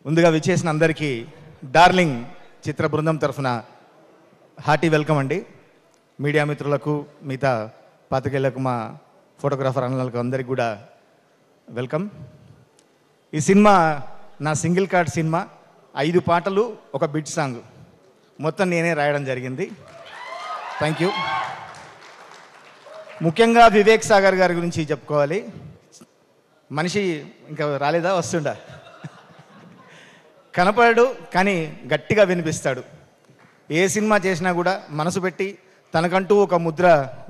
ముందుగా విచ్చేసిన అందరికీ డార్లింగ్ చిత్ర బృందం తరఫున హార్టీ వెల్కమ్ అండి. మీడియా మిత్రులకు, మిగతా పాత్రికేయులకు, మా ఫోటోగ్రాఫర్ అన్నలకు అందరికీ కూడా వెల్కమ్. ఈ సినిమా నా సింగిల్ కార్డ్ సినిమా. 5 పాటలు, ఒక బిట్ సాంగ్ మొత్తం నేనే రాయడం జరిగింది. Thank you. ముఖ్యంగా వివేక్ సాగర్ గారి గురించి చెప్పుకోవాలి. మనిషి ఇంకా రాలేదా, వస్తుండా? కనపడడు కానీ గట్టిగా వినిపిస్తాడు. ఏ సినిమా చేసినా కూడా మనసు పెట్టి తనకంటూ ఒక ముద్ర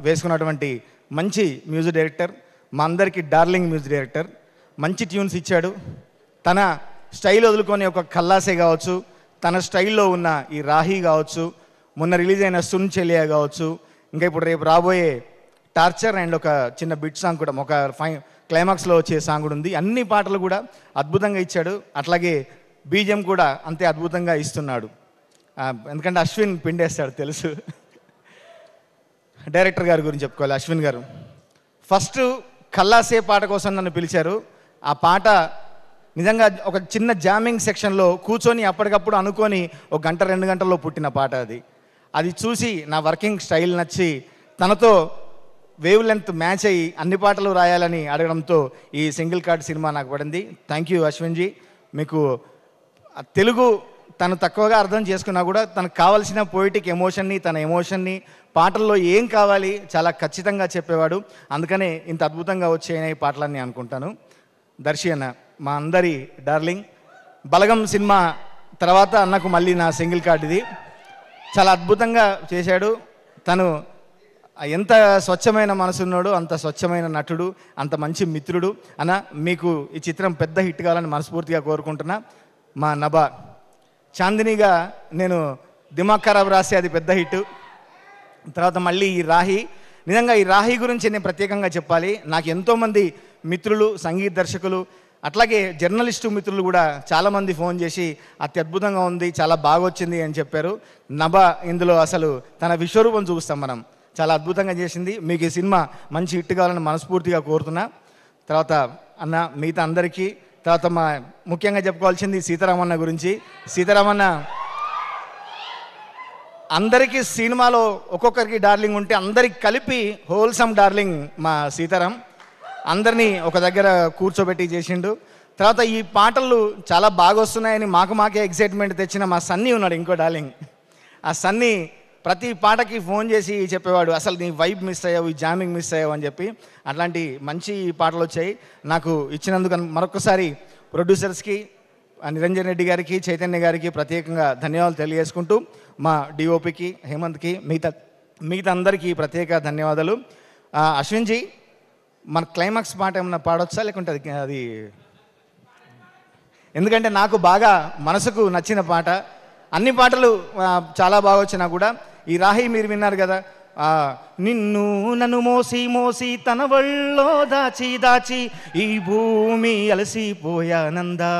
వేసుకున్నటువంటి మంచి మ్యూజిక్ డైరెక్టర్, మా అందరికీ డార్లింగ్ మ్యూజిక్ డైరెక్టర్. మంచి ట్యూన్స్ ఇచ్చాడు. తన స్టైల్ వదులుకొని ఒక కల్లాసే కావచ్చు, తన స్టైల్లో ఉన్న ఈ రాహి కావచ్చు, మొన్న రిలీజ్ అయిన సున్ చెలియా కావచ్చు, ఇంకా ఇప్పుడు రేపు రాబోయే టార్చర్ అండ్ ఒక చిన్న బిట్ సాంగ్ కూడా, ఒక క్లైమాక్స్లో వచ్చే సాంగ్ కూడా ఉంది. అన్ని పాటలు కూడా అద్భుతంగా ఇచ్చాడు. అట్లాగే బీజిఎం కూడా అంతే అద్భుతంగా ఇస్తున్నాడు. ఎందుకంటే అశ్విన్ పిండేస్తాడు తెలుసు. డైరెక్టర్ గారి గురించి చెప్పుకోవాలి. అశ్విన్ గారు ఫస్ట్ కల్లాసే పాట కోసం నన్ను పిలిచారు. ఆ పాట నిజంగా ఒక చిన్న జామింగ్ సెక్షన్లో కూర్చొని అప్పటికప్పుడు అనుకొని 1 గంట 2 గంటల్లో పుట్టిన పాట అది. అది చూసి నా వర్కింగ్ స్టైల్ నచ్చి తనతో వేవ్ లెంత్ మ్యాచ్ అయ్యి అన్ని పాటలు రాయాలని అడగడంతో ఈ సింగిల్ కార్డ్ సినిమా నాకు పడింది. Thank you Ashwinji. మీకు తెలుగు తను తక్కువగా అర్థం చేసుకున్నా కూడా తనకు కావాల్సిన పోయిటిక్ ఎమోషన్ని, తన ఎమోషన్ని పాటల్లో ఏం కావాలి చాలా ఖచ్చితంగా చెప్పేవాడు. అందుకనే ఇంత అద్భుతంగా వచ్చాయని పాటలన్నీ అనుకుంటాను. దర్శి అన్న మా అందరి డార్లింగ్. బలగం సినిమా తర్వాత అన్నకు మళ్ళీ నా సింగిల్ కార్డ్ ఇది. చాలా అద్భుతంగా చేశాడు. తను ఎంత స్వచ్ఛమైన మనసున్నాడు, అంత స్వచ్ఛమైన నటుడు, అంత మంచి మిత్రుడు. అన్న మీకు ఈ చిత్రం పెద్ద హిట్ కావాలని మనస్ఫూర్తిగా కోరుకుంటున్నా. మా నభా చాందినిగా నేను దిమాగ్ ఖరాబ్ రాస్తే అది పెద్ద హిట్. తర్వాత మళ్ళీ ఈ రాహి. నిజంగా ఈ రాహి గురించి నేను ప్రత్యేకంగా చెప్పాలి. నాకు ఎంతోమంది మిత్రులు, సంగీత దర్శకులు, అట్లాగే జర్నలిస్టు మిత్రులు కూడా చాలామంది ఫోన్ చేసి అత్యద్భుతంగా ఉంది, చాలా బాగా వచ్చింది అని చెప్పారు. నభా ఇందులో అసలు తన విశ్వరూపం చూస్తాం మనం. చాలా అద్భుతంగా చేసింది. మీకు ఈ సినిమా మంచి హిట్ కావాలని మనస్ఫూర్తిగా కోరుతున్నా. తర్వాత అన్న మిగతా అందరికీ. తర్వాత మా ముఖ్యంగా చెప్పుకోవాల్సింది సీతారామన్న గురించి. సీతారామన్న అందరికీ సినిమాలో ఒక్కొక్కరికి డార్లింగ్ ఉంటే అందరికి కలిపి హోల్సమ్ డార్లింగ్ మా సీతారాం. అందరినీ ఒక దగ్గర కూర్చోబెట్టి చేసిండు. తర్వాత ఈ పాటలు చాలా బాగా వస్తున్నాయని మాకే ఎక్సైట్మెంట్ తెచ్చిన మా సన్నీ ఉన్నాడు, ఇంకో డార్లింగ్. ఆ సన్నీ ప్రతి పాటకి ఫోన్ చేసి చెప్పేవాడు, అసలు నీ వైబ్ మిస్ అయ్యావు, ఈ జామింగ్ మిస్ అయ్యావు అని చెప్పి. అట్లాంటి మంచి పాటలు వచ్చాయి. నాకు ఇచ్చినందుకు మరొకసారి ప్రొడ్యూసర్స్కి, నిరంజన్ రెడ్డి గారికి, చైతన్య గారికి ప్రత్యేకంగా ధన్యవాదాలు తెలియజేసుకుంటూ, మా డిఓపికి, హేమంత్కి, మిగతా అందరికీ ప్రత్యేక ధన్యవాదాలు. అశ్విన్జీ మన క్లైమాక్స్ పాట ఏమన్నా పాడొచ్చా లేకుంటే అది ఎందుకంటే నాకు బాగా మనసుకు నచ్చిన పాట. అన్ని పాటలు చాలా బాగా వచ్చినా కూడా ఈ రాహి మీరు విన్నారు కదా, నిన్ను నన్ను మోసి మోసి తన వళ్ళో దాచి దాచి ఈ భూమి అలసిపోయానందా,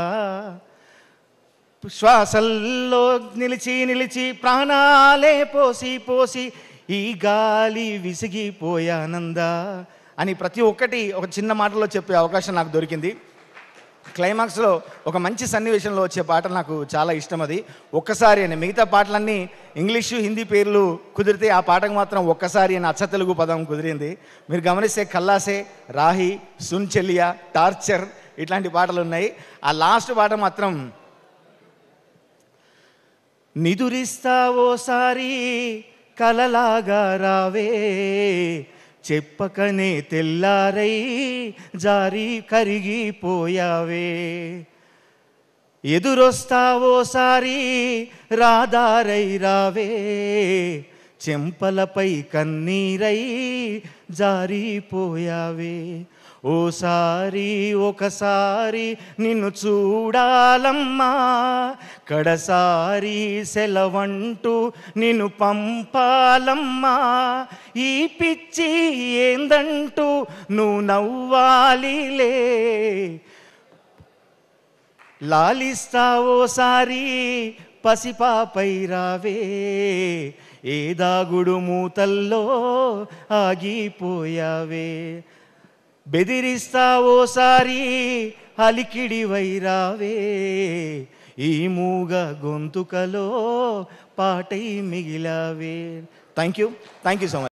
శ్వాసల్లో నిలిచి నిలిచి ప్రాణాలే పోసి పోసి ఈ గాలి విసిగిపోయానందా అని ప్రతి ఒక్కటి ఒక చిన్న మాటలో చెప్పే అవకాశం నాకు దొరికింది. క్లైమాక్స్లో ఒక మంచి సన్నివేశంలో వచ్చే పాట నాకు చాలా ఇష్టం. అది ఒక్కసారి అని. మిగతా పాటలన్నీ ఇంగ్లీషు, హిందీ పేర్లు కుదిరితే ఆ పాటకు మాత్రం ఒక్కసారి అని అచ్చ తెలుగు పదం కుదిరింది. మీరు గమనిస్తే కల్లాసే, రాహి, సున్ చెలియా, టార్చర్ ఇట్లాంటి పాటలు ఉన్నాయి. ఆ లాస్ట్ పాట మాత్రం నిదురిస్తావోసారి కలలాగా రావే, చెప్పకనే తెల్లారై జారి కరిగిపోయావే, ఎదురొస్తావోసారి రాదారై రావే, చెంపలపై కన్నీరై జారిపోయావే, ఓసారి ఒకసారి నిన్ను చూడాలమ్మా, కడసారి సెలవంటూ నిన్ను పంపాలమ్మా, ఈ పిచ్చి ఏందంటూ నువ్వు నవ్వాలిలే, లాలిస్తావోసారి పసిపాపై రావే, ఏ దాగుడు మూతల్లో ఆగిపోయావే, బెదిరిస్తావోసారి అలికిడి వైరావే, ఈ మూగ గొంతుకలో పాటై మిగిలావే. Thank you so much.